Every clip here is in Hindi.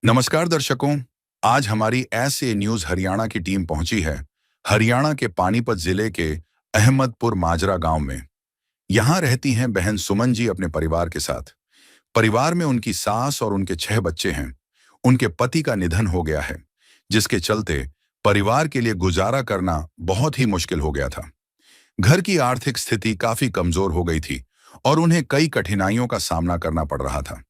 नमस्कार दर्शकों। आज हमारी ऐसे न्यूज हरियाणा की टीम पहुंची है हरियाणा के पानीपत जिले के अहमदपुर माजरा गांव में। यहां रहती हैं बहन सुमन जी अपने परिवार के साथ। परिवार में उनकी सास और उनके 6 बच्चे हैं। उनके पति का निधन हो गया है, जिसके चलते परिवार के लिए गुजारा करना बहुत ही मुश्किल हो गया था। घर की आर्थिक स्थिति काफी कमजोर हो गई थी और उन्हें कई कठिनाइयों का सामना करना पड़ रहा था।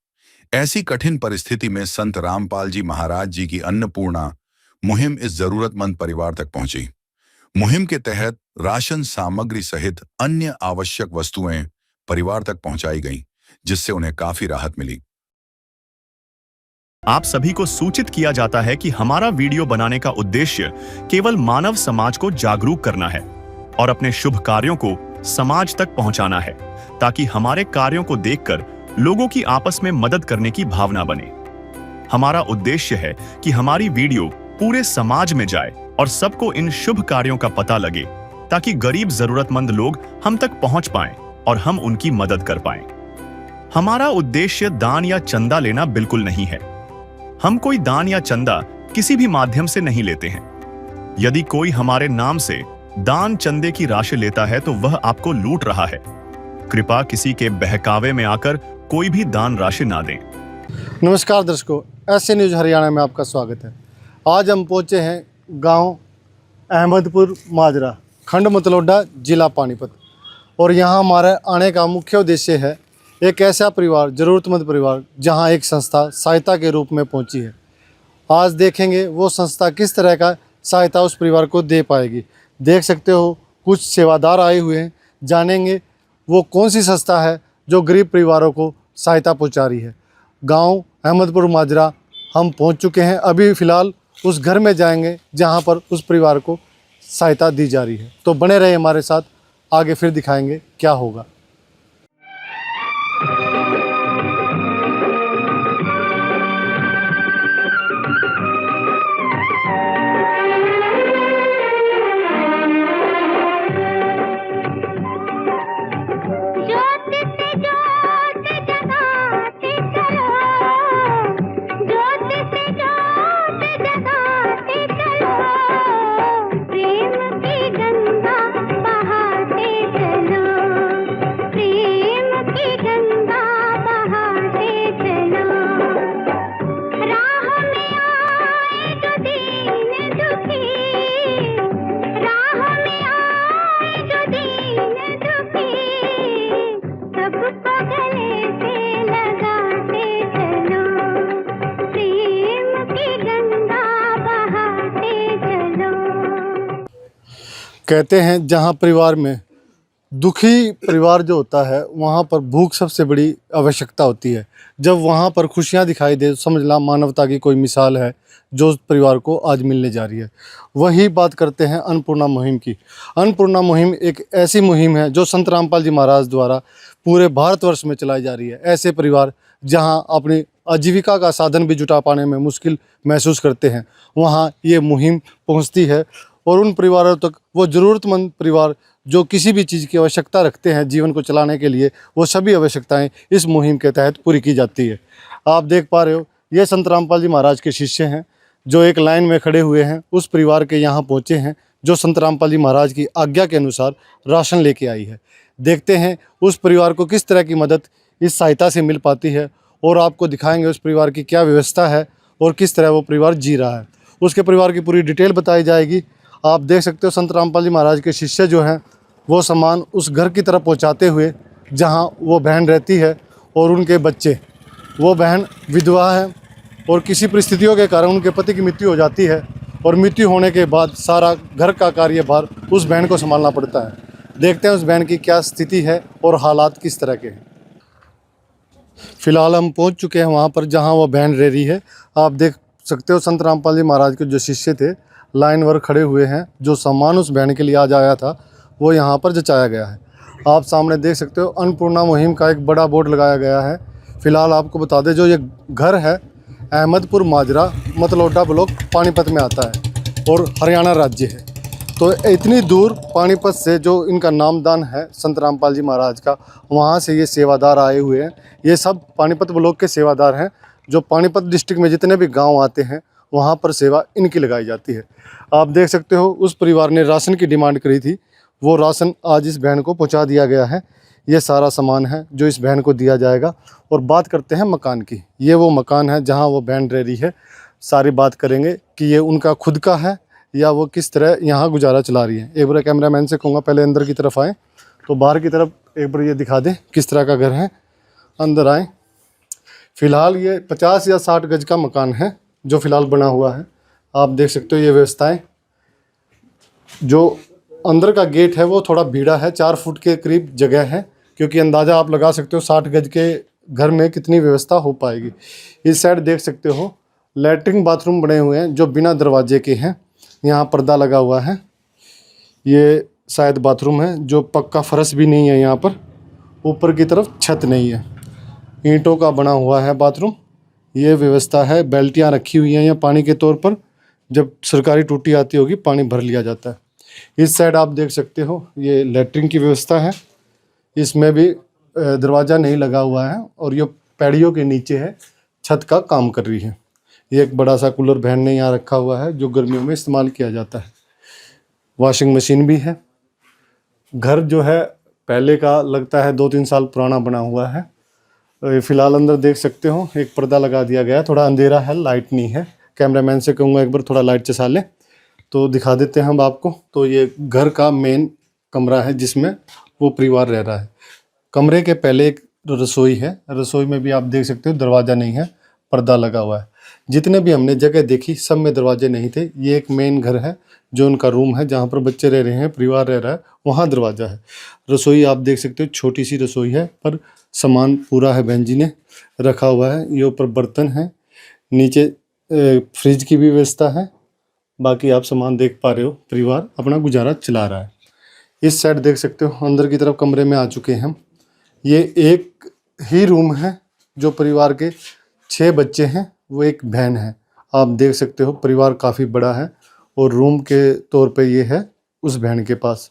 ऐसी कठिन परिस्थिति में संत रामपाल जी महाराज जी की अन्नपूर्णा मुहिम इस जरूरतमंद परिवार तक पहुंची। मुहिम के तहत राशन सामग्री सहित अन्य आवश्यक वस्तुएं परिवार तक पहुंचाई गईं, जिससे उन्हें काफी राहत मिली। आप सभी को सूचित किया जाता है कि हमारा वीडियो बनाने का उद्देश्य केवल मानव समाज को जागरूक करना है और अपने शुभ कार्यों को समाज तक पहुंचाना है, ताकि हमारे कार्यों को देखकर लोगों की आपस में मदद करने की भावना बने। हमारा उद्देश्य है कि हमारी वीडियो पूरे समाज में जाए और सबको इन शुभ कार्यों का पता लगे, ताकि गरीब जरूरतमंद लोग हम तक पहुंच पाएं और हम उनकी मदद कर पाएं। हमारा उद्देश्य दान या चंदा लेना बिल्कुल नहीं है। हम कोई दान या चंदा किसी भी माध्यम से नहीं लेते हैं। यदि कोई हमारे नाम से दान चंदे की राशि लेता है तो वह आपको लूट रहा है। कृपया किसी के बहकावे में आकर कोई भी दान राशि ना दें। नमस्कार दर्शकों, ऐसे न्यूज़ हरियाणा में आपका स्वागत है। आज हम पहुंचे हैं गांव अहमदपुर माजरा, खंड मतलोडा, जिला पानीपत। और यहां हमारे आने का मुख्य उद्देश्य है एक ऐसा परिवार, ज़रूरतमंद परिवार, जहां एक संस्था सहायता के रूप में पहुंची है। आज देखेंगे वो संस्था किस तरह का सहायता उस परिवार को दे पाएगी। देख सकते हो कुछ सेवादार आए हुए हैं। जानेंगे वो कौन सी संस्था है जो गरीब परिवारों को सहायता पहुंचा रही है। गांव अहमदपुर माजरा हम पहुंच चुके हैं। अभी फ़िलहाल उस घर में जाएंगे जहां पर उस परिवार को सहायता दी जा रही है। तो बने रहे हमारे साथ, आगे फिर दिखाएंगे क्या होगा। कहते हैं जहाँ परिवार में दुखी परिवार जो होता है वहाँ पर भूख सबसे बड़ी आवश्यकता होती है। जब वहाँ पर खुशियाँ दिखाई दे, समझ ला मानवता की कोई मिसाल है जो उस परिवार को आज मिलने जा रही है। वही बात करते हैं अन्नपूर्णा मुहिम की। अन्नपूर्णा मुहिम एक ऐसी मुहिम है जो संत रामपाल जी महाराज द्वारा पूरे भारतवर्ष में चलाई जा रही है। ऐसे परिवार जहाँ अपनी आजीविका का साधन भी जुटा पाने में मुश्किल महसूस करते हैं, वहाँ ये मुहिम पहुँचती है और उन परिवारों तक, वो ज़रूरतमंद परिवार जो किसी भी चीज़ की आवश्यकता रखते हैं जीवन को चलाने के लिए, वो सभी आवश्यकताएं इस मुहिम के तहत पूरी की जाती है। आप देख पा रहे हो, ये संत रामपाल जी महाराज के शिष्य हैं जो एक लाइन में खड़े हुए हैं। उस परिवार के यहाँ पहुँचे हैं जो संत रामपाल जी महाराज की आज्ञा के अनुसार राशन लेके आई है। देखते हैं उस परिवार को किस तरह की मदद इस सहायता से मिल पाती है और आपको दिखाएंगे उस परिवार की क्या व्यवस्था है और किस तरह वो परिवार जी रहा है। उसके परिवार की पूरी डिटेल बताई जाएगी। आप देख सकते हो संत रामपाल जी महाराज के शिष्य जो हैं वो सामान उस घर की तरफ पहुंचाते हुए जहां वो बहन रहती है और उनके बच्चे। वो बहन विधवा है और किसी परिस्थितियों के कारण उनके पति की मृत्यु हो जाती है और मृत्यु होने के बाद सारा घर का कार्यभार उस बहन को संभालना पड़ता है। देखते हैं उस बहन की क्या स्थिति है और हालात किस तरह के हैं। फिलहाल हम पहुँच चुके हैं वहाँ पर जहाँ वो बहन रह रही है। आप देख सकते हो संत रामपाल जी महाराज के जो शिष्य थे लाइन वर खड़े हुए हैं। जो सामान उस बहन के लिए आज आया था वो यहाँ पर जचाया गया है। आप सामने देख सकते हो अन्नपूर्णा मुहिम का एक बड़ा बोर्ड लगाया गया है। फिलहाल आपको बता दें जो ये घर है अहमदपुर माजरा, मतलोडा ब्लॉक, पानीपत में आता है और हरियाणा राज्य है। तो इतनी दूर पानीपत से जो इनका नामदान है संत रामपाल जी महाराज का, वहाँ से ये सेवादार आए हुए हैं। ये सब पानीपत ब्लॉक के सेवादार हैं जो पानीपत डिस्ट्रिक्ट में जितने भी गांव आते हैं वहां पर सेवा इनकी लगाई जाती है। आप देख सकते हो उस परिवार ने राशन की डिमांड करी थी, वो राशन आज इस बहन को पहुंचा दिया गया है। ये सारा सामान है जो इस बहन को दिया जाएगा। और बात करते हैं मकान की। ये वो मकान है जहां वो बहन रह रही है। सारी बात करेंगे कि ये उनका खुद का है या वो किस तरह यहाँ गुजारा चला रही है। एक बार कैमरामैन से कहूँगा पहले अंदर की तरफ आएँ, तो बाहर की तरफ एक बार ये दिखा दें किस तरह का घर है। अंदर आएँ। फ़िलहाल ये 50 या 60 गज का मकान है जो फ़िलहाल बना हुआ है। आप देख सकते हो ये व्यवस्थाएँ। जो अंदर का गेट है वो थोड़ा भीड़ा है, 4 फुट के करीब जगह है, क्योंकि अंदाज़ा आप लगा सकते हो 60 गज के घर में कितनी व्यवस्था हो पाएगी। इस साइड देख सकते हो लैट्रिन बाथरूम बने हुए हैं जो बिना दरवाजे के हैं। यहाँ पर्दा लगा हुआ है। ये शायद बाथरूम है जो पक्का फर्श भी नहीं है। यहाँ पर ऊपर की तरफ छत नहीं है, ईंटों का बना हुआ है बाथरूम। ये व्यवस्था है, बेल्टियाँ रखी हुई हैं यहाँ पानी के तौर पर। जब सरकारी टूटी आती होगी पानी भर लिया जाता है। इस साइड आप देख सकते हो ये लैट्रिन की व्यवस्था है। इसमें भी दरवाज़ा नहीं लगा हुआ है और ये पैड़ियों के नीचे है, छत का काम कर रही है। ये एक बड़ा सा कूलर बहन ने यहाँ रखा हुआ है जो गर्मियों में इस्तेमाल किया जाता है। वॉशिंग मशीन भी है। घर जो है पहले का लगता है 2-3 साल पुराना बना हुआ है। फ़िलहाल अंदर देख सकते हो एक पर्दा लगा दिया गया है। थोड़ा अंधेरा है, लाइट नहीं है। कैमरामैन से कहूँगा एक बार थोड़ा लाइट चसा लें तो दिखा देते हैं हम आपको। तो ये घर का मेन कमरा है जिसमें वो परिवार रह रहा है। कमरे के पहले एक रसोई है। रसोई में भी आप देख सकते हो दरवाज़ा नहीं है, पर्दा लगा हुआ है। जितने भी हमने जगह देखी सब में दरवाजे नहीं थे। ये एक मेन घर है जो उनका रूम है जहाँ पर बच्चे रह रहे हैं, परिवार रह रहा है, वहाँ दरवाज़ा है। रसोई आप देख सकते हो छोटी सी रसोई है पर सामान पूरा है, बहन जी ने रखा हुआ है। ये ऊपर बर्तन है, नीचे फ्रिज की भी व्यवस्था है। बाकी आप सामान देख पा रहे हो, परिवार अपना गुजारा चला रहा है। इस साइड देख सकते हो अंदर की तरफ कमरे में आ चुके हैं हम। ये एक ही रूम है जो परिवार के 6 बच्चे हैं, वो एक बहन है। आप देख सकते हो परिवार काफ़ी बड़ा है और रूम के तौर पे ये है उस बहन के पास।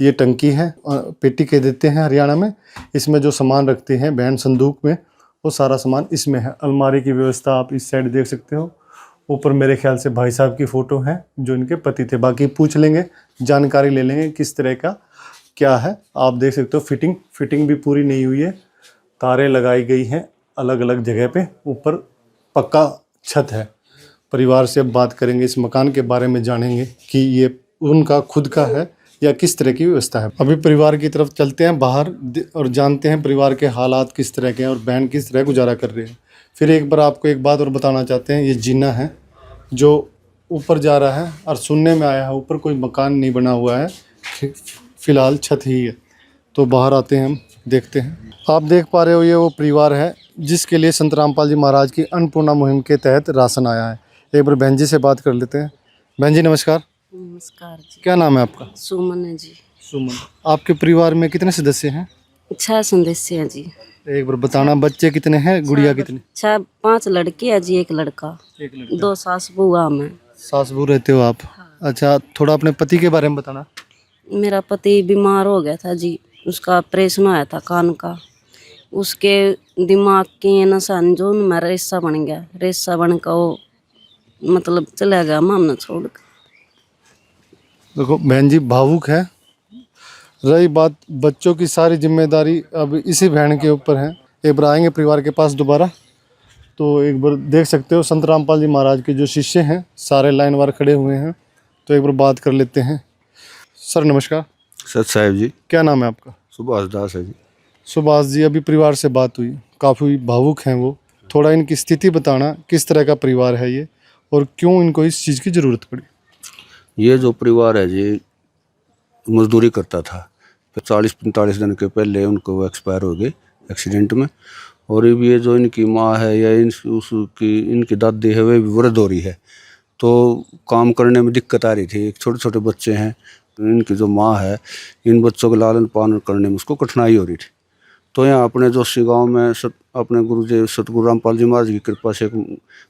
ये टंकी है, पेटी कह देते हैं हरियाणा में। इसमें जो सामान रखते हैं बहन संदूक में, वो सारा सामान इसमें है। अलमारी की व्यवस्था आप इस साइड देख सकते हो। ऊपर मेरे ख्याल से भाई साहब की फ़ोटो है जो इनके पति थे। बाकी पूछ लेंगे, जानकारी ले लेंगे किस तरह का क्या है। आप देख सकते हो फिटिंग भी पूरी नहीं हुई है। तारें लगाई गई हैं अलग अलग जगह पे। ऊपर पक्का छत है। परिवार से अब बात करेंगे, इस मकान के बारे में जानेंगे कि ये उनका खुद का है या किस तरह की व्यवस्था है। अभी परिवार की तरफ चलते हैं बाहर और जानते हैं परिवार के हालात किस तरह के हैं और बहन किस तरह गुजारा कर रहे हैं। फिर एक बार आपको एक बात और बताना चाहते हैं, ये जीना है जो ऊपर जा रहा है और सुनने में आया है ऊपर कोई मकान नहीं बना हुआ है, फ़िलहाल छत ही है। तो बाहर आते हैं हम, देखते हैं। आप देख पा रहे हो ये वो परिवार है जिसके लिए संत रामपाल जी महाराज की अन्नपूर्णा मुहिम के तहत राशन आया है। एक बार बहन जी से बात कर लेते हैं। बहन जी नमस्कार। नमस्कार जी। क्या नाम है आपका? सुमन है जी। सुमन। आपके परिवार में कितने सदस्य हैं? 6 सदस्य हैं जी। एक बार बताना, बच्चे कितने हैं, गुड़िया कितनी? 5 लड़की है जी, 1 लड़का। 1 लड़का। 2 सास बुआ में। सास बहू रहते हो आप? अच्छा, थोड़ा अपने पति के बारे में बताना। मेरा पति बीमार हो गया था जी, उसका ऑपरेशन आया था कान का। उसके दिमाग की नसा जो में रेसा बन गया, रेसा बन का वो मतलब चला गया मामला छोड़ कर। देखो बहन जी भावुक है। रही बात बच्चों की, सारी जिम्मेदारी अब इसी बहन के ऊपर है। एक बार आएंगे परिवार के पास दोबारा। तो एक बार देख सकते हो संत रामपाल जी महाराज के जो शिष्य हैं सारे लाइन वार खड़े हुए हैं। तो एक बार बात कर लेते हैं। सर नमस्कार। सत साहेब जी। क्या नाम है आपका? सुभाष दास है जी। सुभाष जी, अभी परिवार से बात हुई, काफ़ी भावुक हैं वो। थोड़ा इनकी स्थिति बताना, किस तरह का परिवार है ये और क्यों इनको इस चीज़ की ज़रूरत पड़ी? ये जो परिवार है जी मजदूरी करता था, फिर 40-45 दिन के पहले उनको वो एक्सपायर हो गए एक्सीडेंट में। और अब ये जो इनकी माँ है या इनकी दादी है वे भी वृद्ध हो रही है, तो काम करने में दिक्कत आ रही थी। छोटे छोटे बच्चे हैं, इनकी जो माँ है इन बच्चों को लालन पालन करने में उसको कठिनाई हो रही थी। तो यहाँ अपने जोशी गांव में अपने गुरुदेव सतगुरु रामपाल जी महाराज की कृपा से एक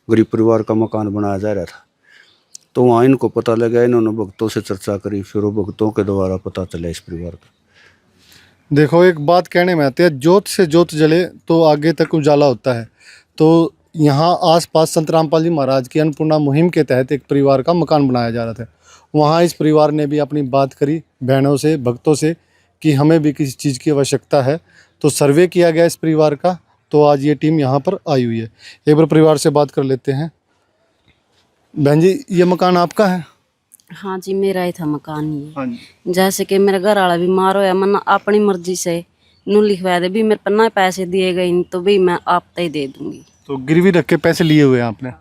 गरीब परिवार का मकान बनाया जा रहा था। तो वहाँ इनको पता लगा, इन्होंने भक्तों से चर्चा करी, फिर वो भक्तों के द्वारा पता चला इस परिवार का। देखो एक बात कहने में आती है, जोत से जोत जले तो आगे तक उजाला होता है। तो यहाँ आसपास संत रामपाल जी महाराज की अन्नपूर्णा मुहिम के तहत एक परिवार का मकान बनाया जा रहा था। वहाँ इस परिवार ने भी अपनी बात करी बहनों से, भक्तों से कि हमें भी किसी चीज़ की आवश्यकता है। तो सर्वे किया गया इस परिवार का, तो आज ये टीम यहाँ पर आई हुई है। एक बार परिवार से बात कर लेते हैं। बहन जी, ये मकान आपका है? हाँ जी, मेरा ही था मकान ये। हाँ जी। जैसे कि मेरा घर वाला बीमार होया, मैं अपनी मर्जी से नू लिखवा दे भी, मेरे पर ना पैसे दिए गए नहीं तो भी मैं आप ही दे दूंगी। तो गिरवी रख के पैसे लिए हुए हैं आपने?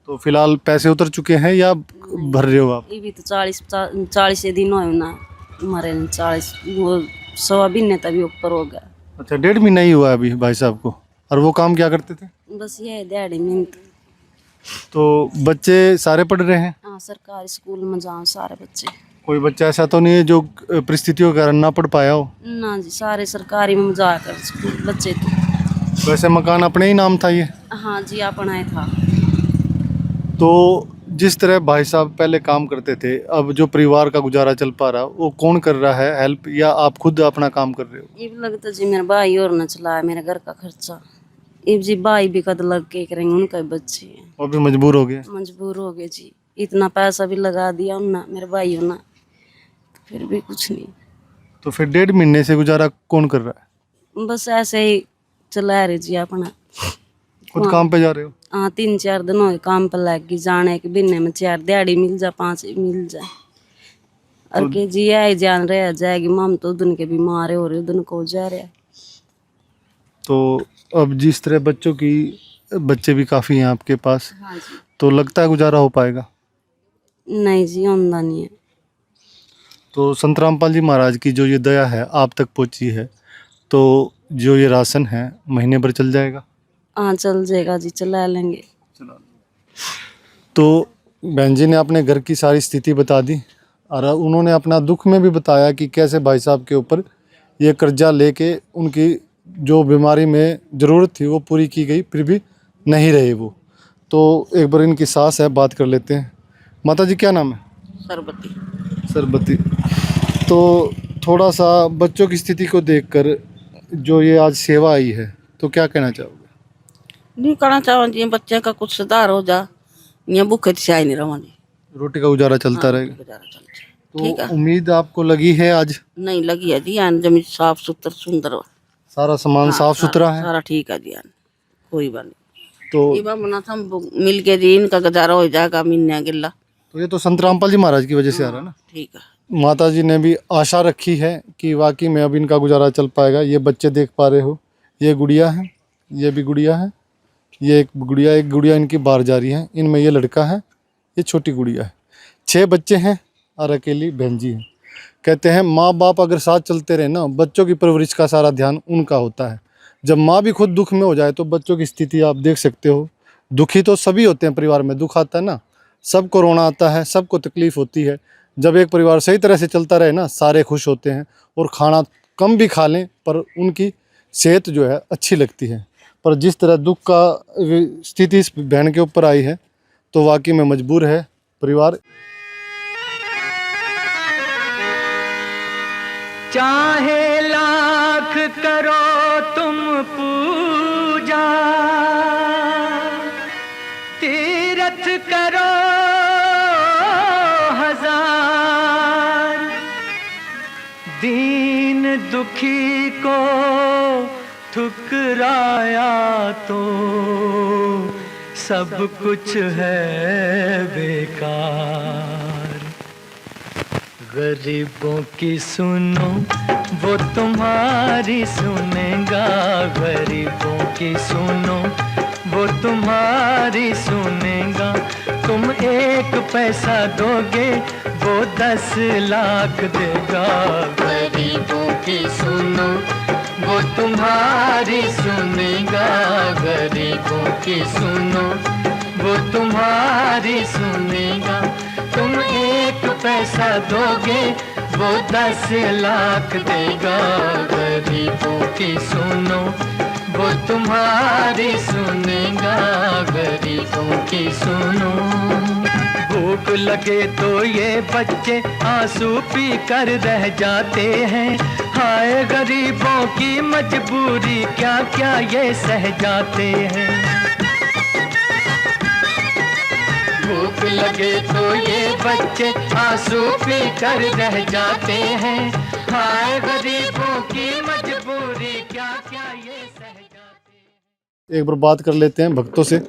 तो फिलहाल पैसे उतर चुके हैं या भर रहे हो आप? ये भी तो 40 दिन हुए ना मरे, 40 वो 100 महीने तभी ऊपर हो गया। अच्छा, 1.5 महीना ही हुआ है अभी भाई साहब को। और वो काम क्या करते थे? बस ये दिहाड़ी मेहनत। तो बच्चे सारे पढ़ रहे हैं? हाँ, सरकारी स्कूल में जाओ सारे बच्चे। कोई बच्चा ऐसा तो नहीं है जो परिस्थितियों के कारण ना पढ़ पाया हो? ना जी, सारे सरकारी में जाकर स्कूल बच्चे थे। वैसे मकान अपने ही नाम था ये? हाँ जी, अपना ही था। तो जिस तरह भाई साहब पहले काम करते थे, अब जो परिवार का गुजारा चल पा रहा वो कौन कर रहा है हेल्प, या आप खुद अपना काम कर रहे हो? ये भी लगता जी मेरा भाई और न चलाया मेरे घर का खर्चा। ये जी भाई भी कद लग के करेंगे, उनका बच्चे हैं। वो भी मजबूर हो गए? मजबूर हो गए जी, इतना पैसा भी लगा दिया उन्ना मेरे भाई ना, तो फिर भी कुछ नहीं। तो फिर 1.5 महीने से गुजारा कौन कर रहा है? बस ऐसे ही चला रहे जी अपना। खुद काम पे जा रहे हो? हाँ, 3-4 दिन हो गए काम पर लग गई, जाने के महीने में 4 दिहाड़ी मिल जाए, 5 मिल जाए। और के जी आई जान रहे जाएगी, माम तो उधन के बीमार हो रहे उधन को जा रहे। तो अब जिस तरह बच्चे भी काफ़ी हैं आपके पास, हाँ जी। तो लगता है गुजारा हो पाएगा? नहीं जी, आमदा नहीं है। तो संत रामपाल जी महाराज की जो ये दया है आप तक पहुंची है, तो जो ये राशन है महीने भर चल जाएगा? हाँ, चल जाएगा जी, चला लेंगे। तो बहन जी ने अपने घर की सारी स्थिति बता दी और उन्होंने अपना दुख में भी बताया कि कैसे भाई साहब के ऊपर ये कर्जा लेके उनकी जो बीमारी में ज़रूरत थी वो पूरी की गई, फिर भी नहीं रहे वो। तो एक बार इनकी सास है, बात कर लेते हैं। माता जी, क्या नाम है? सरबती। सरबती। तो थोड़ा सा बच्चों की स्थिति को देखकर जो ये आज सेवा आई है, तो क्या कहना चाहोगे? नहीं करना चाहो जी, बच्चे का कुछ सुधार हो जा, ये भूखे चाय नहीं रहा जी। रोटी का गुजारा चलता रहेगा? गुजारा चलता है। तो उम्मीद आपको लगी है आज? नहीं लगी है जी, यान जमीन साफ सुथरा सुंदर, सारा सामान साफ सुथरा है? सारा ठीक है जी, यान कोई बात नहीं। तो ये बना था मिल के जी, इनका गुजारा हो जाएगा महीना गिल्ला। तो ये तो संत रामपाल जी महाराज की वजह से आ रहा है ना? ठीक है। माता जी ने भी आशा रखी है कि वाकई में अब इनका गुजारा चल पाएगा। ये बच्चे देख पा रहे हो, ये गुड़िया है, ये भी गुड़िया है, ये एक गुड़िया इनकी बाहर जा रही है, इनमें ये लड़का है, ये छोटी गुड़िया है। 6 बच्चे हैं और अकेली बहन जी है। कहते हैं माँ बाप अगर साथ चलते रहे ना, बच्चों की परवरिश का सारा ध्यान उनका होता है। जब माँ भी खुद दुख में हो जाए तो बच्चों की स्थिति आप देख सकते हो। दुखी तो सभी होते हैं, परिवार में दुख आता है ना, सबको रोना आता है, सबको तकलीफ होती है। जब एक परिवार सही तरह से चलता रहे ना, सारे खुश होते हैं और खाना कम भी खा लें पर उनकी सेहत जो है अच्छी लगती है। पर जिस तरह दुख का स्थिति इस बहन के ऊपर आई है तो वाकई में मजबूर है परिवार। चाहे लाख करो तुम पूजा, तीरथ करो हजार, दीन दुखी को ठुकराया तो सब कुछ है बेकार। गरीबों की सुनो वो तुम्हारी सुनेगा, गरीबों की सुनो वो तुम्हारी सुनेगा। तुम 1 पैसा दोगे वो 10 लाख देगा। गरीबों की सुनो वो तुम्हारी सुनेगा, गरीबों की सुनो वो तुम्हारी सुनेगा। तुम 1 पैसा दोगे वो 10 लाख देगा। गरीबों की सुनो वो तुम्हारी सुनेगा, गरीबों की सुनो। भूख लगे तो ये बच्चे आंसू पी कर रह जाते हैं। हाय गरीबों की मजबूरी, क्या क्या ये सह जाते हैं। भूख लगे तो ये बच्चे आंसू पी कर रह जाते हैं। हाय गरीबों की मजबूरी, क्या क्या ये सह जाते हैं। एक बार बात कर लेते हैं भक्तों से,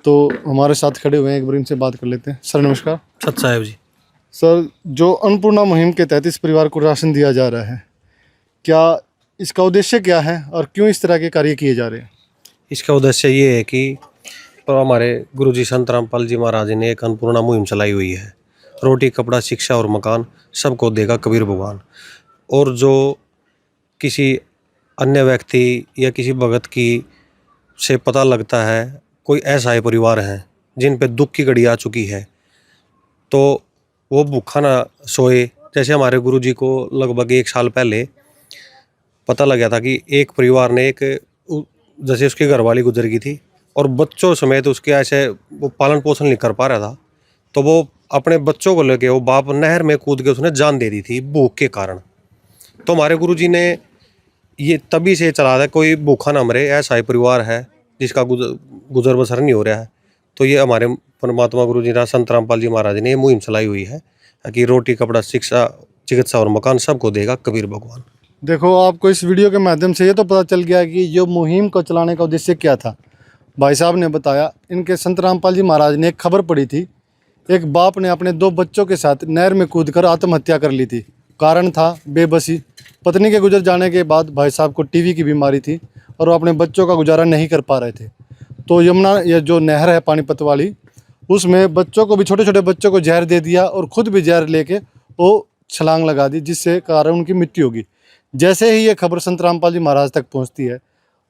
तो हमारे साथ खड़े हुए हैं, एक बार इनसे बात कर लेते हैं। सर नमस्कार। सत साहेब जी। सर, जो अन्नपूर्णा मुहिम के तहत इस परिवार को राशन दिया जा रहा है, क्या इसका उद्देश्य क्या है और क्यों इस तरह के कार्य किए जा रहे हैं? इसका उद्देश्य ये है कि हमारे गुरुजी संत रामपाल जी महाराज ने एक अन्नपूर्णा मुहिम चलाई हुई है। रोटी कपड़ा शिक्षा और मकान सबको देगा कबीर भगवान। और जो किसी अन्य व्यक्ति या किसी भगत की से पता लगता है कोई ऐसा परिवार है जिन पे दुख की घड़ी आ चुकी है, तो वो भूखा ना सोए। जैसे हमारे गुरुजी को लगभग 1 साल पहले पता लगा था कि एक परिवार ने जैसे उसकी घरवाली गुजर गई थी और बच्चों समेत उसके ऐसे वो पालन पोषण नहीं कर पा रहा था, तो वो अपने बच्चों को लेके वो बाप नहर में कूद के उसने जान दे दी थी भूख के कारण। तो हमारे गुरुजी ने ये तभी से चला था कोई भूखा ना मरे, ऐसा ही परिवार है जिसका गुजर बसर नहीं हो रहा है। तो ये हमारे परमात्मा गुरुजी संत रामपाल जी महाराज ने ये मुहिम चलाई हुई है कि रोटी कपड़ा शिक्षा चिकित्सा और मकान सबको देगा कबीर भगवान। देखो, आपको इस वीडियो के माध्यम से ये तो पता चल गया कि जो मुहिम को चलाने का उद्देश्य क्या था। भाई साहब ने बताया, इनके संत रामपाल जी महाराज ने एक खबर पढ़ी थी, एक बाप ने अपने 2 बच्चों के साथ नहर में कूदकर आत्महत्या कर ली थी। कारण था बेबसी। पत्नी के गुजर जाने के बाद भाई साहब को टीबी की बीमारी थी और वो अपने बच्चों का गुजारा नहीं कर पा रहे थे। तो यमुना, ये जो नहर है पानीपत वाली, उसमें बच्चों को भी, छोटे छोटे बच्चों को जहर दे दिया और खुद भी जहर लेके वो छलांग लगा दी, जिससे कारण उनकी मृत्यु होगी। जैसे ही ये खबर संत रामपाल जी महाराज तक पहुंचती है,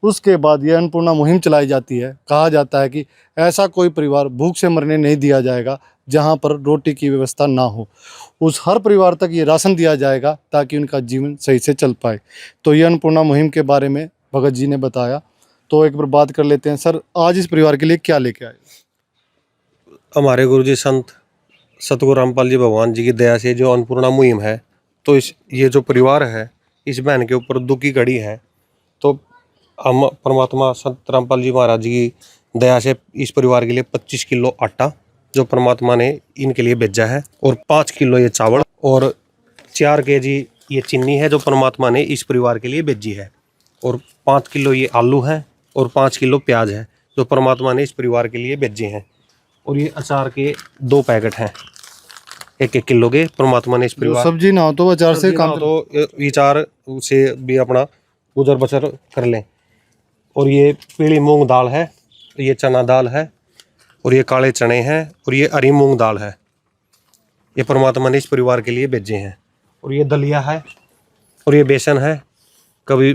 उसके बाद ये अन्नपूर्णा मुहिम चलाई जाती है। कहा जाता है कि ऐसा कोई परिवार भूख से मरने नहीं दिया जाएगा जहां पर रोटी की व्यवस्था ना हो। उस हर परिवार तक ये राशन दिया जाएगा ताकि उनका जीवन सही से चल पाए। तो ये अन्नपूर्णा मुहिम के बारे में भगत जी ने बताया। तो एक बार बात कर लेते हैं। सर, आज इस परिवार के लिए क्या लेके आए? हमारे गुरुजी संत सतगुरु रामपाल जी भगवान जी की दया से जो अन्नपूर्णा मुहिम है, तो ये जो परिवार है, इस बहन के ऊपर दुख की घड़ी है, तो हम परमात्मा संत रामपाल जी महाराज जी की दया से इस परिवार के लिए 25 किलो आटा जो परमात्मा ने इनके लिए भेजा है, और 5 किलो ये चावल और 4 केजी ये चीनी है जो परमात्मा ने इस परिवार के लिए भेजी है, और 5 किलो ये आलू है और 5 किलो प्याज है जो परमात्मा ने इस परिवार के लिए भेजे हैं। और ये अचार के 2 पैकेट हैं 1-1 किलो के, परमात्मा ने इस परिवार, सब्जी ना हो तो अचार से काम, तो विचार से भी अपना गुजर बसर कर लें। और ये पीली मूंग दाल है, ये चना दाल है, और ये काले चने हैं, और ये हरी मूंग दाल है, ये परमात्मा ने इस परिवार के लिए भेजे हैं। और ये दलिया है, और ये बेसन है। कभी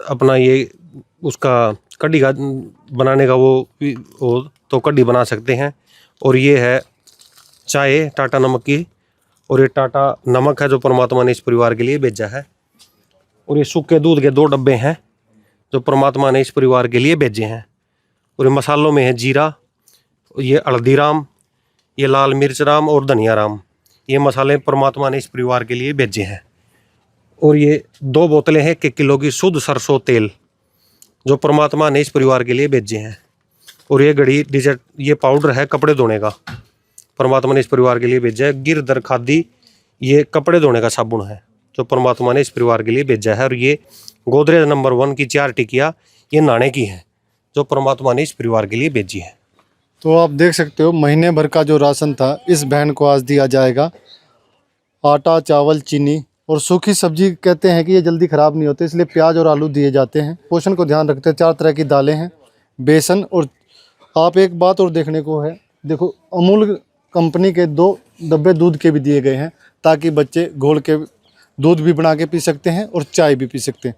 अपना ये उसका कढ़ी का बनाने का वो तो कढ़ी बना सकते हैं। और ये है चाय टाटा नमक की, और ये टाटा नमक है जो परमात्मा ने इस परिवार के लिए भेजा है। और ये सूखे दूध के 2 डब्बे हैं जो परमात्मा ने इस परिवार के लिए भेजे हैं। और ये मसालों में है जीरा, ये हल्दीराम, ये लाल मिर्च राम और धनिया राम, ये मसाले परमात्मा ने इस परिवार के लिए भेजे हैं। और ये 2 बोतलें हैं 1 किलो की शुद्ध सरसों तेल जो परमात्मा ने इस परिवार के लिए भेजे हैं। और ये घड़ी डिजर्ट, ये पाउडर है कपड़े धोने का, परमात्मा ने इस परिवार के लिए भेजा है। गिरधर खादी, ये कपड़े धोने का साबुन है जो परमात्मा ने इस परिवार के लिए भेजा है। और ये गोदरेज नंबर 1 की 4 टिकिया ये नाणे की है जो परमात्मा ने इस परिवार के लिए भेजी है। तो आप देख सकते हो, महीने भर का जो राशन था इस बहन को आज दिया जाएगा। आटा, चावल, चीनी और सूखी सब्जी कहते हैं कि ये जल्दी ख़राब नहीं होते, इसलिए प्याज और आलू दिए जाते हैं। पोषण को ध्यान रखते हैं। 4 तरह की दालें हैं, बेसन। और आप एक बात और देखने को है, देखो अमूल कंपनी के 2 डब्बे दूध के भी दिए गए हैं ताकि बच्चे घोल के दूध भी बना के पी सकते हैं और चाय भी पी सकते हैं।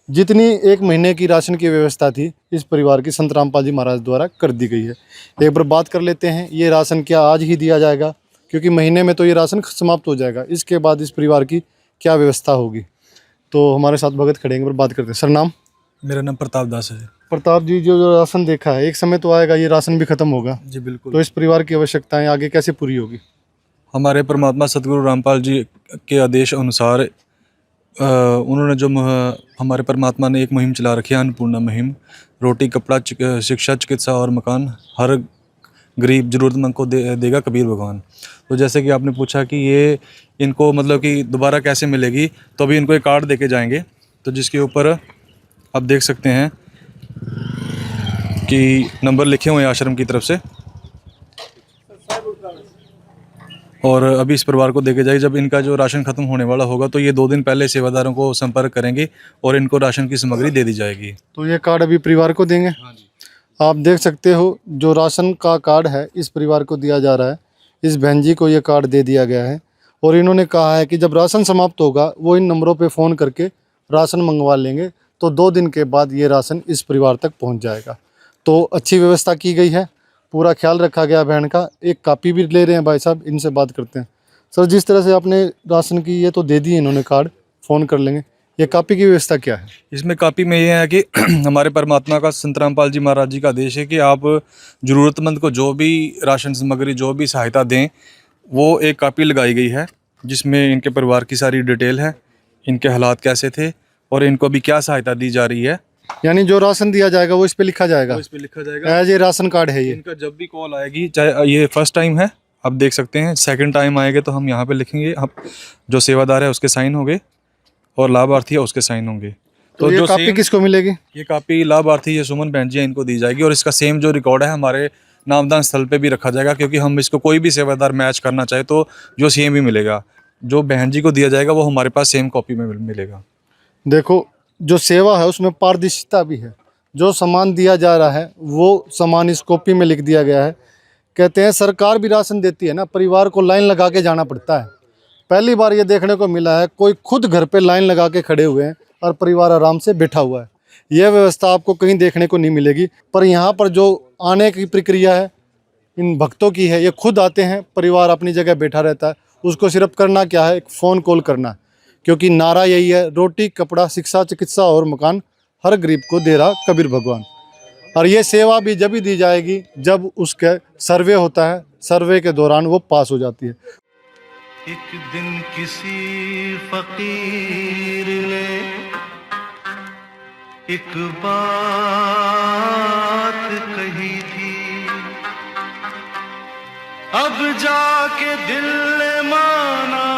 जितनी 1 महीने की राशन की व्यवस्था थी इस परिवार की संत रामपाल जी महाराज द्वारा कर दी गई है। एक बार बात कर लेते हैं, ये राशन क्या आज ही दिया जाएगा? क्योंकि महीने में तो ये राशन समाप्त हो जाएगा। इसके बाद इस परिवार की क्या व्यवस्था होगी? तो हमारे साथ भगत खड़े हैं, बात करते हैं। सर, नाम? मेरा नाम प्रताप दास है। प्रताप जी, जो राशन देखा है, एक समय तो आएगा ये राशन भी खत्म होगा। जी बिल्कुल। तो इस परिवार की आवश्यकताएं आगे कैसे पूरी होगी? हमारे परमात्मा सतगुरु रामपाल जी के आदेश अनुसार उन्होंने जो हमारे परमात्मा ने एक मुहिम चला रखी है, अन्नपूर्णा मुहिम। रोटी कपड़ा शिक्षा चिकित्सा और मकान हर गरीब ज़रूरतमंद को देगा कबीर भगवान। तो जैसे कि आपने पूछा कि ये इनको मतलब कि दोबारा कैसे मिलेगी, तो अभी इनको एक कार्ड देके जाएंगे, तो जिसके ऊपर आप देख सकते हैं कि नंबर लिखे हुए हैं आश्रम की तरफ से, और अभी इस परिवार को देके जाएगी। जब इनका जो राशन खत्म होने वाला होगा तो ये 2 दिन पहले सेवादारों को संपर्क करेंगे और इनको राशन की सामग्री दे दी जाएगी। तो ये कार्ड अभी परिवार को देंगे। आप देख सकते हो जो राशन का कार्ड है इस परिवार को दिया जा रहा है। इस बहन जी को ये कार्ड दे दिया गया है और इन्होंने कहा है कि जब राशन समाप्त होगा वो इन नंबरों पे फ़ोन करके राशन मंगवा लेंगे, तो 2 दिन के बाद ये राशन इस परिवार तक पहुंच जाएगा। तो अच्छी व्यवस्था की गई है, पूरा ख्याल रखा गया बहन का। एक कापी भी ले रहे हैं भाई साहब, इनसे बात करते हैं। सर, जिस तरह से आपने राशन की ये तो दे दी इन्होंने कार्ड, फ़ोन कर लेंगे, ये कापी की व्यवस्था क्या है? इसमें कापी में ये है कि हमारे परमात्मा का संत रामपाल जी महाराज जी का आदेश है कि आप ज़रूरतमंद को जो भी राशन सामग्री, जो भी सहायता दें, वो एक कापी लगाई गई है जिसमें इनके परिवार की सारी डिटेल है, इनके हालात कैसे थे और इनको अभी क्या सहायता दी जा रही है। यानी जो राशन दिया जाएगा वो इस पे लिखा जाएगा, इस पे लिखा जाएगा एज ये राशन कार्ड है ये। इनका जब भी कॉल आएगी, चाहे ये फर्स्ट टाइम है आप देख सकते हैं, सेकंड टाइम आएंगे तो हम यहाँ पे लिखेंगे, हम जो सेवादार है उसके साइन होंगे और लाभार्थी है उसके साइन होंगे। तो ये जो कापी किसको मिलेगी? ये कापी लाभार्थी ये सुमन बहन जी है, इनको दी जाएगी और इसका सेम जो रिकॉर्ड है हमारे नामदान स्थल पे भी रखा जाएगा, क्योंकि हम इसको कोई भी सेवादार मैच करना चाहे तो जो सेम ही मिलेगा, जो बहन जी को दिया जाएगा वो हमारे पास सेम कॉपी में मिलेगा। देखो, जो सेवा है उसमें पारदर्शिता भी है। जो सामान दिया जा रहा है वो सामान इस कॉपी में लिख दिया गया है। कहते हैं सरकार भी राशन देती है ना, परिवार को लाइन लगा के जाना पड़ता है। पहली बार ये देखने को मिला है कोई खुद घर पे लाइन लगा के खड़े हुए हैं और परिवार आराम से बैठा हुआ है। यह व्यवस्था आपको कहीं देखने को नहीं मिलेगी। पर यहाँ पर जो आने की प्रक्रिया है इन भक्तों की है, ये खुद आते हैं, परिवार अपनी जगह बैठा रहता है, उसको सिर्फ करना क्या है, एक फ़ोन कॉल करना, क्योंकि नारा यही है, रोटी कपड़ा शिक्षा चिकित्सा और मकान हर गरीब को दे रहा कबीर भगवान। और ये सेवा भी जब ही दी जाएगी जब उसके सर्वे होता है, सर्वे के दौरान वो पास हो जाती है। एक दिन किसी फकीर ने एक बात कही थी, अब जाके दिल ने माना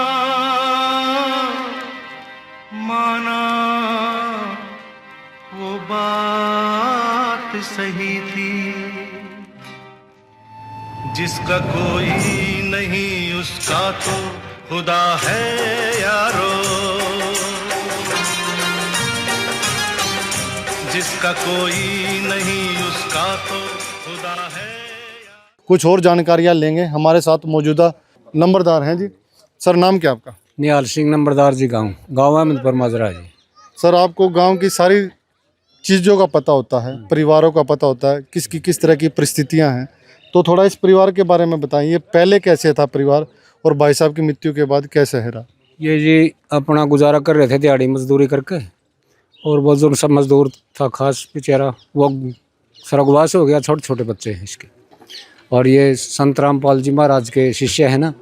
वो बात सही थी। जिसका कोई नहीं उसका तो खुदा है यारो, जिसका कोई नहीं उसका तो खुदा है। कुछ और जानकारियाँ लेंगे, हमारे साथ मौजूदा नंबरदार हैं जी। सर, नाम क्या आपका? निहाल सिंह, नंबरदार जी, गांव अहमदपुर माजरा जी। सर, आपको गांव की सारी चीज़ों का पता होता है, परिवारों का पता होता है, किसकी किस तरह की परिस्थितियां हैं, तो थोड़ा इस परिवार के बारे में बताइए। पहले कैसे था परिवार और भाई साहब की मृत्यु के बाद कैसे है रहा? ये जी अपना गुजारा कर रहे थे दिहाड़ी मजदूरी करके, और वो जो सब मजदूर था खास बेचारा वो स्वर्गवास हो गया। छोटे छोटे बच्चे हैं इसके, और ये संत रामपाल जी महाराज के शिष्य है ना,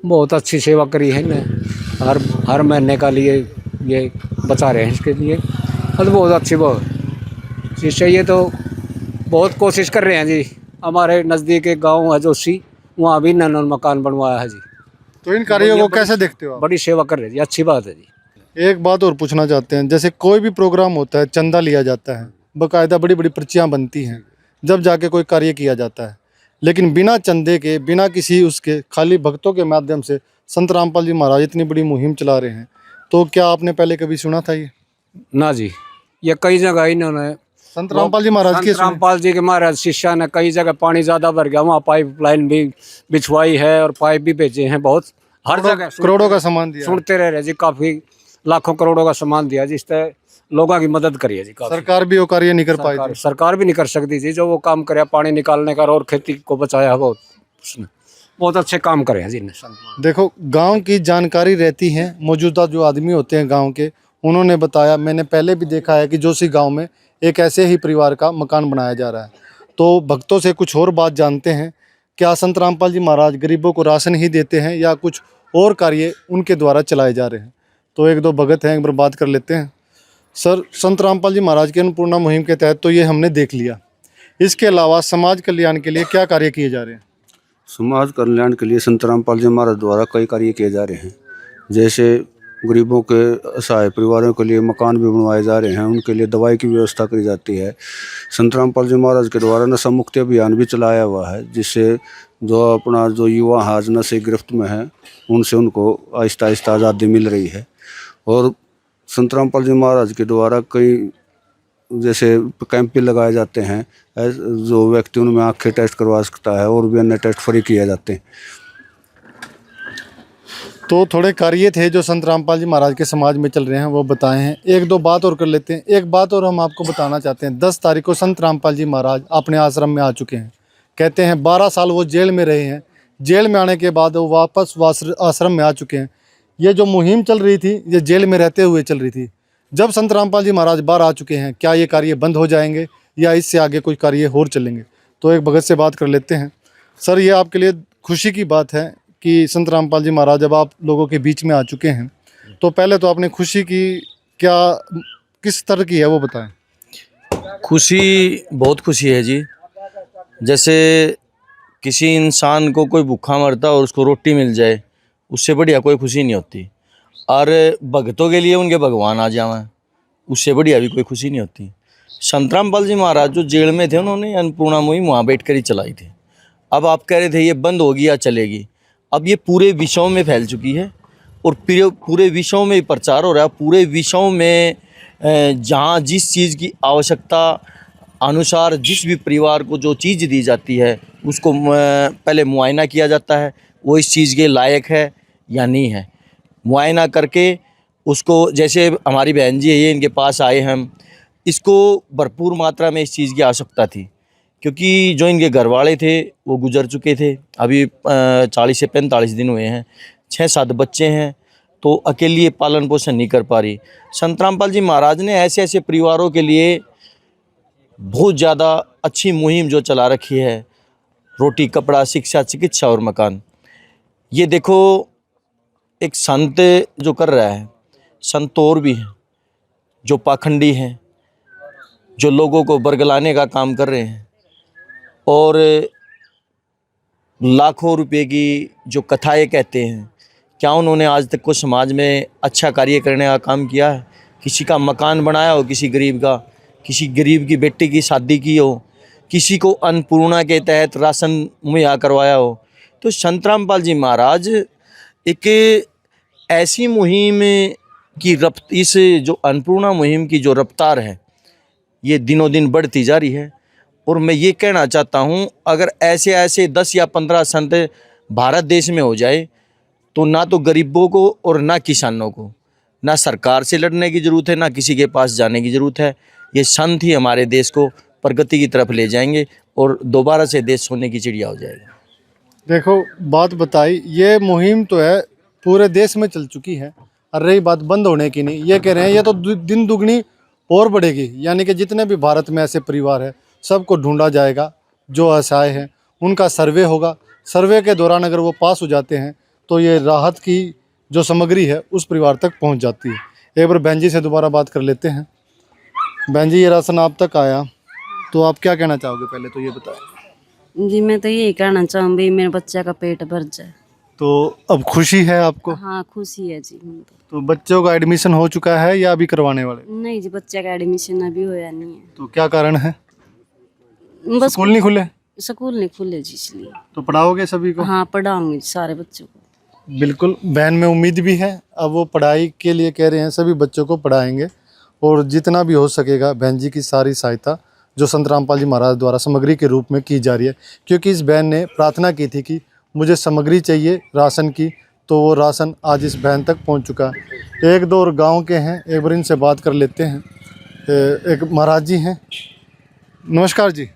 बहुत अच्छी सेवा करी है इन्हें। हर महीने का लिए ये बचा रहे हैं इसके लिए, और बहुत अच्छी वो शिष्य। ये तो बहुत कोशिश कर रहे हैं जी। हमारे नज़दीक एक गाँव है जोशी, वहाँ भी इन्होंने मकान बनवाया है जी। तो इन कार्यों को कैसे देखते हो आप? बड़ी सेवा कर रहे हैं जी, अच्छी बात है जी। एक बात और पूछना चाहते हैं, जैसे कोई भी प्रोग्राम होता है चंदा लिया जाता है, बाकायदा बड़ी बड़ी पर्चियाँ बनती हैं, जब जाके कोई कार्य किया जाता है, लेकिन बिना चंदे के, बिना किसी उसके, खाली भक्तों के माध्यम से संत रामपाल जी महाराज इतनी बड़ी मुहिम चला रहे हैं। तो क्या आपने पहले कभी सुना था ये? ना जी, ये कई जगह इन्होंने संत रामपाल जी महाराज के रामपाल जी के महाराज शिष्या ने कई जगह पानी ज़्यादा भर गया, वहाँ पाइप लाइन भी बिछवाई है और पाइप भी भेजे हैं, बहुत हर जगह करोड़ों का सामान दिया। सुनते रह रहे जी, काफ़ी लाखों करोड़ों का सामान दिया, जिस तरह लोगों की मदद करी है जी। सरकार भी वो कार्य नहीं कर पाई। सरकार भी नहीं कर सकती जी, जो वो काम करे पानी निकालने का और खेती को बचाया, बहुत उसने बहुत अच्छे काम करे हैं जी। देखो, गांव की जानकारी रहती है, मौजूदा जो आदमी होते हैं गांव के, उन्होंने बताया, मैंने पहले भी देखा है कि जोशी गांव में एक ऐसे ही परिवार का मकान बनाया जा रहा है। तो भक्तों से कुछ और बात जानते हैं, क्या संत रामपाल जी महाराज गरीबों को राशन ही देते हैं या कुछ और कार्य उनके द्वारा चलाए जा रहे हैं? तो एक दो भगत हैं, एक बार बात कर लेते हैं। सर, संत रामपाल जी महाराज की अन्नपूर्णा मुहिम के तहत तो ये हमने देख लिया, इसके अलावा समाज कल्याण के लिए क्या कार्य किए जा रहे हैं? समाज कल्याण के लिए संत रामपाल जी महाराज द्वारा कई कार्य किए जा रहे हैं। जैसे गरीबों के असहाय परिवारों के लिए मकान भी बनवाए जा रहे हैं, उनके लिए दवाई की व्यवस्था करी जाती है। संत रामपाल जी महाराज के द्वारा नशा मुक्ति अभियान भी चलाया हुआ है, जिससे जो युवा आज नशे गिरफ्त में है उनसे उनको आहिस्ता आहिस्ता आज़ादी मिल रही है। और संत रामपाल जी महाराज के द्वारा कई जैसे कैंप भी लगाए जाते हैं, जो व्यक्ति उनमें आँखें टेस्ट करवा सकता है और भी अन्य टेस्ट फ्री किए जाते हैं। तो थोड़े कार्य थे जो संत रामपाल जी महाराज के समाज में चल रहे हैं, वो बताए हैं। एक दो बात और कर लेते हैं। एक बात और हम आपको बताना चाहते हैं। 10 तारीख को संत रामपाल जी महाराज अपने आश्रम में आ चुके हैं। कहते हैं 12 साल वो जेल में रहे हैं। जेल में आने के बाद वो वापस आश्रम में आ चुके हैं। ये जो मुहिम चल रही थी, ये जेल में रहते हुए चल रही थी। जब संत रामपाल जी महाराज बाहर आ चुके हैं, क्या ये कार्य बंद हो जाएंगे या इससे आगे कोई कार्य और चलेंगे? तो एक भगत से बात कर लेते हैं। सर, ये आपके लिए खुशी की बात है कि संत रामपाल जी महाराज जब आप लोगों के बीच में आ चुके हैं, तो पहले तो आपने खुशी की क्या किस तरह की है वो बताएं। खुशी, बहुत खुशी है जी। जैसे किसी इंसान को कोई भूखा मरता और उसको रोटी मिल जाए, उससे बढ़िया कोई खुशी नहीं होती। और भगतों के लिए उनके भगवान आ जाएं, उससे बढ़िया भी कोई खुशी नहीं होती। संत रामपाल जी महाराज जो जेल में थे, उन्होंने अन्नपूर्णा मुहिम वहाँ बैठ कर ही चलाई थी। अब आप कह रहे थे ये बंद होगी या चलेगी, अब ये पूरे विश्व में फैल चुकी है और पूरे विश्व में प्रचार हो रहा है। पूरे विश्व में जहाँ जिस चीज़ की आवश्यकता अनुसार जिस भी परिवार को जो चीज़ दी जाती है, उसको पहले मुआयना किया जाता है, वो इस चीज़ के लायक है या नहीं है। मुआयना करके उसको, जैसे हमारी बहन जी है, ये इनके पास आए हम, इसको भरपूर मात्रा में इस चीज़ की आवश्यकता थी, क्योंकि जो इनके घर वाले थे वो गुजर चुके थे। अभी 40 से 45 दिन हुए हैं, 6-7 बच्चे हैं, तो अकेली पालन पोषण नहीं कर पा रही। संत रामपाल जी महाराज ने ऐसे ऐसे परिवारों के लिए बहुत ज़्यादा अच्छी मुहिम जो चला रखी है, रोटी, कपड़ा, शिक्षा, चिकित्सा और मकान। ये देखो, एक संत जो कर रहा है, संत और भी हैं जो पाखंडी हैं, जो लोगों को बरगलाने का काम कर रहे हैं और लाखों रुपए की जो कथाएं कहते हैं। क्या उन्होंने आज तक को समाज में अच्छा कार्य करने का काम किया है? किसी का मकान बनाया हो, किसी गरीब का, किसी गरीब की बेटी की शादी की हो, किसी को अन्नपूर्णा के तहत राशन मुहैया करवाया हो? तो संत रामपाल जी महाराज एक ऐसी मुहिम की इस जो अन्नपूर्णा मुहिम की जो रफ्तार है, ये दिनों दिन बढ़ती जा रही है। और मैं ये कहना चाहता हूँ, अगर ऐसे ऐसे 10 या 15 संत भारत देश में हो जाए, तो ना तो गरीबों को और ना किसानों को, ना सरकार से लड़ने की ज़रूरत है, ना किसी के पास जाने की ज़रूरत है। ये संत ही हमारे देश को प्रगति की तरफ ले जाएंगे और दोबारा से देश सोने की चिड़िया हो जाएगा। देखो, बात बताई, ये मुहिम तो है पूरे देश में चल चुकी है। और रही बात बंद होने की, नहीं, ये कह रहे हैं ये तो दिन दुगनी और बढ़ेगी। यानी कि जितने भी भारत में ऐसे परिवार है, सबको ढूंढा जाएगा जो असहाय हैं, उनका सर्वे होगा। सर्वे के दौरान अगर वो पास हो जाते हैं, तो ये राहत की जो सामग्री है उस परिवार तक पहुंच जाती है। एक बार बहन जी से दोबारा बात कर लेते हैं। बहन जी, ये राशन आप तक आया, तो आप क्या कहना चाहोगे? पहले तो ये बताएं। जी, मैं तो यही कहना चाहूँगी, मेरे बच्चे का पेट भर जाए। तो अब खुशी है आपको? हाँ, खुशी है जी। तो बच्चों का एडमिशन हो चुका है या अभी करवाने वाले? नहीं जी, बच्चे का एडमिशन अभी होया नहीं है। तो क्या कारण है? बस स्कूल नहीं खुले? स्कूल नहीं खुले जी, इसलिए। तो पढ़ाओगे सभी को? हाँ, पढ़ाऊंगी सारे बच्चों को। बिल्कुल, बहन में उम्मीद भी है। अब वो पढ़ाई के लिए कह रहे हैं, सभी बच्चों को पढ़ाएंगे और जितना भी हो सकेगा बहन जी की सारी सहायता जो संत रामपाल जी महाराज द्वारा सामग्री के रूप में की जा रही है। क्योंकि इस बहन ने प्रार्थना की थी कि मुझे सामग्री चाहिए राशन की, तो वो राशन आज इस बहन तक पहुंच चुका है। एक दो और गाँव के हैं, एक बार इनसे बात कर लेते हैं। एक महाराज जी हैं। नमस्कार जी।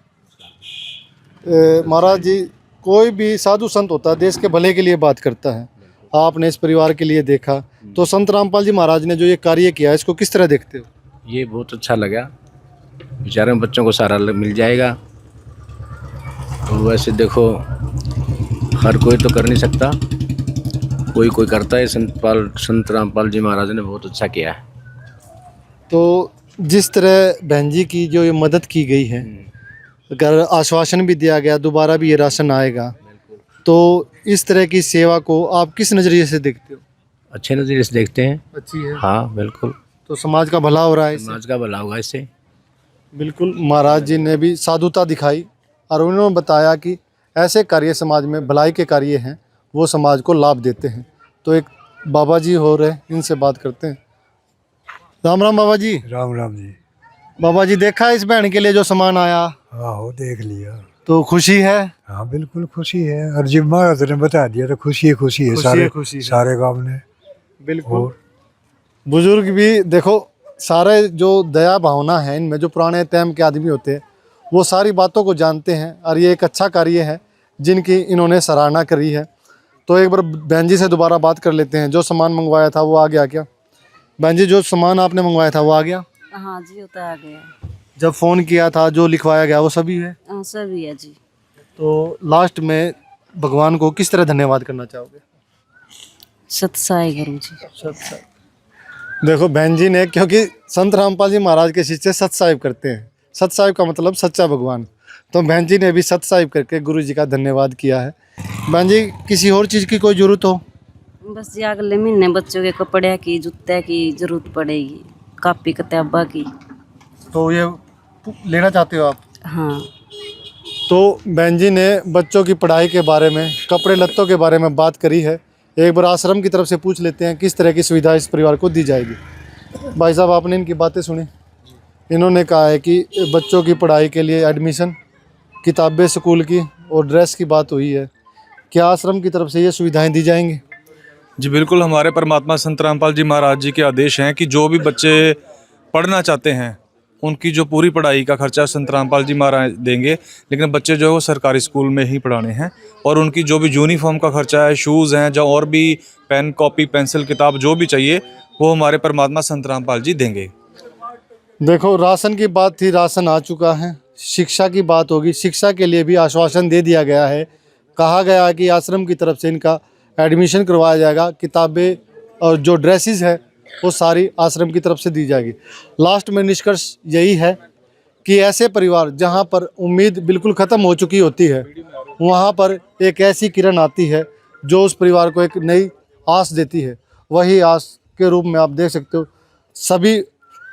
महाराज जी, कोई भी साधु संत होता है देश के भले के लिए बात करता है। आपने इस परिवार के लिए देखा, तो संत रामपाल जी महाराज ने जो ये कार्य किया है, इसको किस तरह देखते हो? ये बहुत अच्छा लगा। बेचारे बच्चों को सारा मिल जाएगा। और वैसे देखो, हर कोई तो कर नहीं सकता, कोई कोई करता है। संत रामपाल जी महाराज ने बहुत अच्छा किया है। तो जिस तरह बहन जी की जो ये मदद की गई है, अगर आश्वासन भी दिया गया दोबारा भी ये राशन आएगा, तो इस तरह की सेवा को आप किस नज़रिए से देखते हो? अच्छे नज़रिए से देखते हैं। अच्छी है। हाँ बिल्कुल, तो समाज का भला हो रहा है इससे? समाज का भला होगा इससे। बिल्कुल, महाराज जी ने भी साधुता दिखाई और उन्होंने बताया कि ऐसे कार्य समाज में भलाई के कार्य हैं, वो समाज को लाभ देते हैं। तो एक बाबा जी हो रहे, इनसे बात करते हैं। राम राम बाबा जी। राम राम जी। बाबा जी, देखा इस बहन के लिए जो सामान आया? हाँ हो देख लिया। तो खुशी है? हाँ बिल्कुल खुशी है, और जब महाराज ने बता दिया तो खुशी है सारे गांव ने। बिल्कुल, बुजुर्ग भी देखो, सारे जो दया भावना है इनमें, जो पुराने टाइम के आदमी होते हैं वो सारी बातों को जानते हैं, और ये एक अच्छा कार्य है जिनकी इन्होंने सराहना करी है। तो एक बार बहन जी से दोबारा बात कर लेते हैं। जो सामान मंगवाया था वो आ गया क्या? बहन जी, जो सामान आपने मंगवाया था वो आ गया? हाँ जी, वो तो आ गया। जब फ़ोन किया था जो लिखवाया गया वो सभी है? हाँ सभी है जी। तो लास्ट में भगवान को किस तरह धन्यवाद करना चाहोगे? सत्साई गुरु जी। सत्साई। देखो बहन जी ने, क्योंकि संत रामपाल जी महाराज के शिष्य सत साहिब करते हैं, सत साहिब का मतलब सच्चा भगवान, तो बहन जी ने भी सत साहिब करके गुरु जी का धन्यवाद किया है। बहन जी, किसी और चीज़ की कोई ज़रूरत हो? बस जी अगले महीने बच्चों के कपड़े की, जूते की जरूरत पड़ेगी, कापी किताबा की। तो ये लेना चाहते हो आप? हाँ। तो बहन जी ने बच्चों की पढ़ाई के बारे में, कपड़े लत्तों के बारे में बात करी है। एक बार आश्रम की तरफ से पूछ लेते हैं किस तरह की सुविधा इस परिवार को दी जाएगी। भाई साहब, आपने इनकी बातें सुनी? इन्होंने कहा है कि बच्चों की पढ़ाई के लिए एडमिशन, किताबें स्कूल की और ड्रेस की बात हुई है। क्या आश्रम की तरफ से ये सुविधाएं दी जाएंगी? जी बिल्कुल, हमारे परमात्मा संत रामपाल जी महाराज जी के आदेश हैं कि जो भी बच्चे पढ़ना चाहते हैं उनकी जो पूरी पढ़ाई का खर्चा संत रामपाल जी महाराज देंगे, लेकिन बच्चे जो है वो सरकारी स्कूल में ही पढ़ाने हैं, और उनकी जो भी यूनिफॉर्म का खर्चा है, शूज़ हैं, जो और भी पेन, कॉपी, पेंसिल, किताब जो भी चाहिए वो हमारे परमात्मा संत रामपाल जी देंगे। देखो, राशन की बात थी, राशन आ चुका है। शिक्षा की बात होगी, शिक्षा के लिए भी आश्वासन दे दिया गया है। कहा गया है कि आश्रम की तरफ से इनका एडमिशन करवाया जाएगा, किताबें और जो ड्रेसेस है वो सारी आश्रम की तरफ से दी जाएगी। लास्ट में निष्कर्ष यही है कि ऐसे परिवार जहां पर उम्मीद बिल्कुल ख़त्म हो चुकी होती है, वहां पर एक ऐसी किरण आती है जो उस परिवार को एक नई आस देती है। वही आस के रूप में आप देख सकते हो, सभी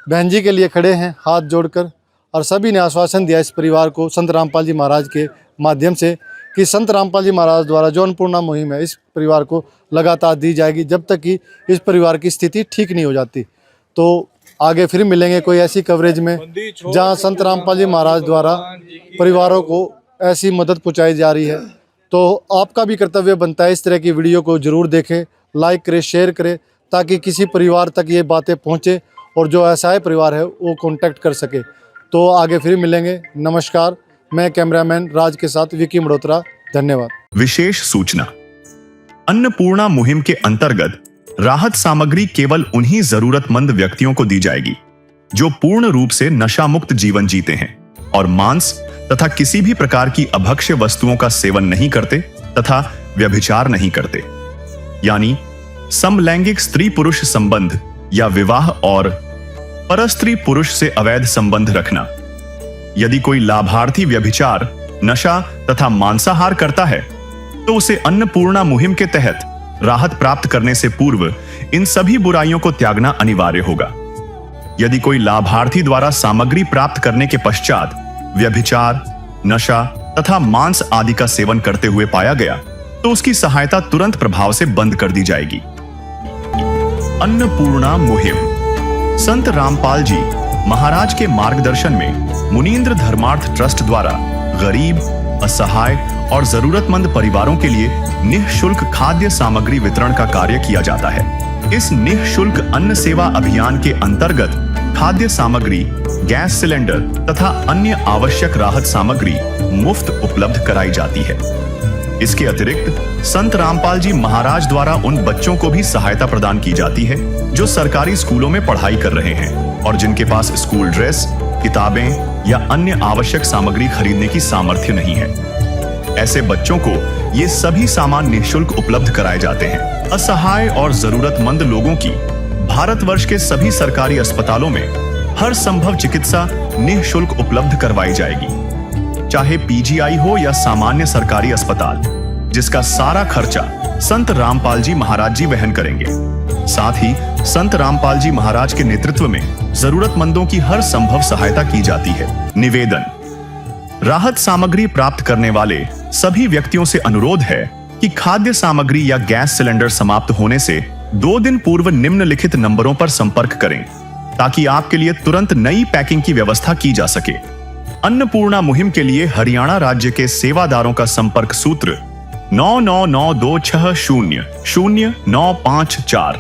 बहन जी के लिए खड़े हैं हाथ जोड़कर, और सभी ने आश्वासन दिया इस परिवार को संत रामपाल जी महाराज के माध्यम से कि संत रामपाल जी महाराज द्वारा जो अन्नपूर्णा मुहिम है इस परिवार को लगातार दी जाएगी जब तक कि इस परिवार की स्थिति ठीक नहीं हो जाती। तो आगे फिर मिलेंगे कोई ऐसी कवरेज में जहां संत रामपाल जी महाराज द्वारा परिवारों को ऐसी मदद पहुंचाई जा रही है। तो आपका भी कर्तव्य बनता है इस तरह की वीडियो को जरूर देखें, लाइक करें, शेयर करें, ताकि किसी परिवार तक ये बातें पहुँचे और जो असहाय परिवार है वो कॉन्टैक्ट कर सके। तो आगे फिर मिलेंगे। नमस्कार, मैं कैमरामैन राज के साथ विकी मल्होत्रा। धन्यवाद। विशेष सूचना, अन्नपूर्णा मुहिम के अंतर्गत राहत सामग्री केवल उन्हीं जरूरतमंद व्यक्तियों को दी जाएगी जो पूर्ण रूप से नशा मुक्त जीवन जीते हैं और मांस तथा किसी भी प्रकार की अभक्ष्य वस्तुओं का सेवन नहीं करते तथा व्यभिचार नहीं करते, यानी समलैंगिक स्त्री पुरुष संबंध या विवाह और परस्त्री पुरुष से अवैध संबंध रखना। यदि कोई लाभार्थी व्यभिचार, नशा तथा मांसाहार करता है तो उसे अन्नपूर्णा मुहिम के तहत राहत प्राप्त करने से पूर्व इन सभी बुराइयों को त्यागना अनिवार्य होगा। यदि कोई लाभार्थी द्वारा सामग्री प्राप्त करने के पश्चात व्यभिचार, नशा तथा मांस आदि का सेवन करते हुए पाया गया तो उसकी सहायता तुरंत प्रभाव से बंद कर दी जाएगी। अन्नपूर्णा मुहिम संत रामपाल जी महाराज के मार्गदर्शन में मुनीन्द्र धर्मार्थ ट्रस्ट द्वारा गरीब, असहाय और जरूरतमंद परिवारों के लिए निःशुल्क खाद्य सामग्री वितरण का कार्य किया जाता है। इस निःशुल्क अन्न सेवा अभियान के अंतर्गत खाद्य सामग्री, गैस सिलेंडर तथा अन्य आवश्यक राहत सामग्री मुफ्त उपलब्ध कराई जाती है। इसके अतिरिक्त संत रामपाल जी महाराज द्वारा उन बच्चों को भी सहायता प्रदान की जाती है जो सरकारी स्कूलों में पढ़ाई कर रहे हैं और जिनके पास स्कूल ड्रेस, किताबें या अन्य आवश्यक सामग्री खरीदने की सामर्थ्य नहीं है। ऐसे बच्चों को ये सभी सामान निःशुल्क उपलब्ध कराए जाते हैं। असहाय और जरूरतमंद लोगों की भारतवर्ष के सभी सरकारी अस्पतालों में हर संभव चिकित्सा निःशुल्क उपलब्ध करवाई जाएगी। चाहे पीजीआई हो या सामान्य सरकारी अस्पताल, जिसका सारा खर्चा संत रामपाल जी महाराज जी वहन करेंगे। साथ ही संत रामपाल जी महाराज के नेतृत्व में जरूरतमंदों की हर संभव सहायता की जाती है। निवेदन: राहत सामग्री प्राप्त करने वाले सभी व्यक्तियों से अनुरोध है कि खाद्य सामग्री या गैस सिलेंडर समाप्त होने से 2 दिन पूर्व निम्नलिखित नंबरों पर संपर्क करें ताकि आपके लिए तुरंत नई पैकिंग की व्यवस्था की जा सके। अन्नपूर्णा मुहिम के लिए हरियाणा राज्य के सेवादारों का संपर्क सूत्र 9992600954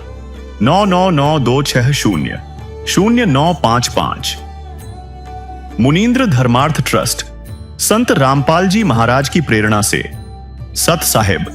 9992600955। मुनींद्र धर्मार्थ ट्रस्ट संत रामपाल जी महाराज की प्रेरणा से सत साहिब